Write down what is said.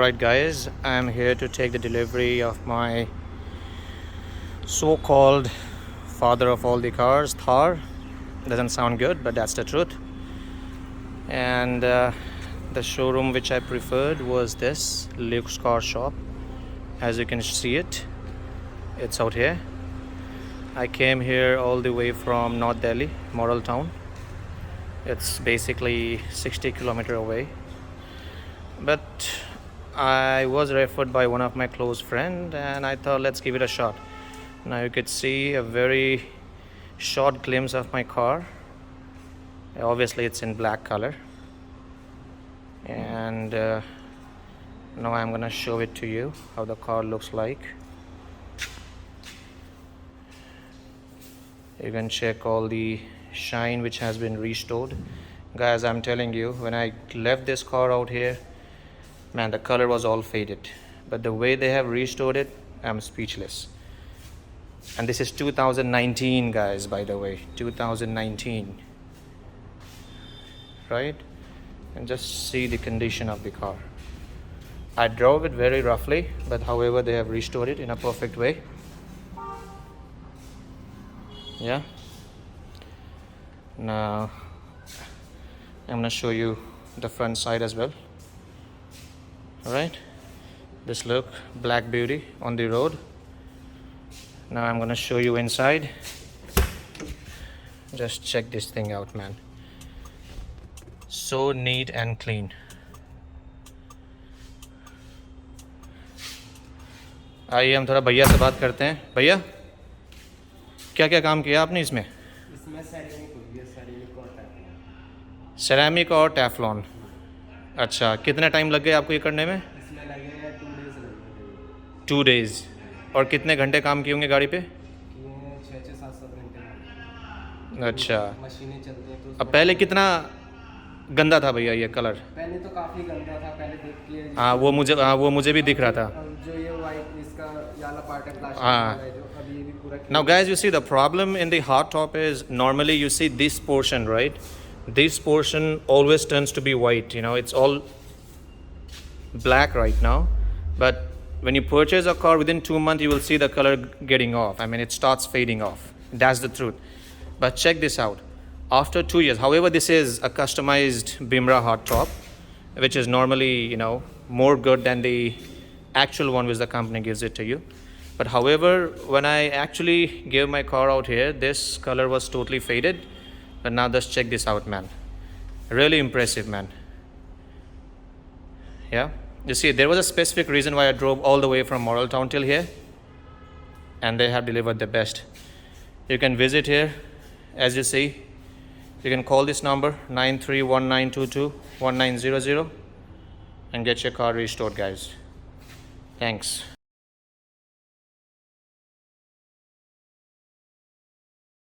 Alright guys, I'm here to take the delivery of my so-called father of all the cars, Thar. Doesn't sound good, but that's the truth. And the showroom which I preferred was this Luxe car shop. As you can see it's out here. I came here all the way from North Delhi, Model Town. It's basically 60 kilometers away, but I was referred by one of my close friends and I thought let's give it a shot. Now you could see a very short glimpse of my car. Obviously it's in black color, and now I'm gonna show it to you how the car looks like. You can check all the shine which has been restored. Guys, I'm telling you, when I left this car out here, man, the color was all faded, but the way they have restored it, I'm speechless. And this is 2019 guys, by the way, 2019, right? And just see the condition of the car. I drove it very roughly, but however they have restored it in a perfect way. Yeah, now I'm gonna show you the front side as well. All right, this look, black beauty on the road. Now I'm gonna show you inside. Just check this thing out, man. So neat and clean. आइए हम थोड़ा भैया से बात करते हैं। भैया, क्या क्या काम किया आपने इसमें? इसमें सेरामिक और टेफ्लॉन। अच्छा, कितना टाइम लग गया आपको ये करने में? इसमें लगे 2 डेज लगे। 2 डेज। और कितने घंटे काम किए होंगे गाड़ी पे? 6-7 घंटे। अच्छा, मशीनें चलती हैं तो अब पहले कितना गंदा था भैया ये कलर? पहले तो काफ़ी गंदा था, पहले देख के हाँ वो मुझे भी दिख रहा था। जो ये वाइट इसका याला पार्ट है प्लास्टिक हाँ। वाला है, जो अभी ये भी पूरा Now guys, you see the problem in the hard top is normally you see this portion, right? This portion always turns to be white, you know, it's all black right now. But when you purchase a car within 2 months, you will see the color getting off. I mean, it starts fading off. That's the truth. But check this out. After 2 years, however, this is a customized Bimra hard top, which is normally, you know, more good than the actual one which the company gives it to you. But however, when I actually gave my car out here, this color was totally faded. But now just check this out, man. Really impressive, man. Yeah, you see, there was a specific reason why I drove all the way from Model Town till here, and they have delivered the best. You can visit here, as you see. You can call this number 9319221900 and get your car restored, guys. Thanks.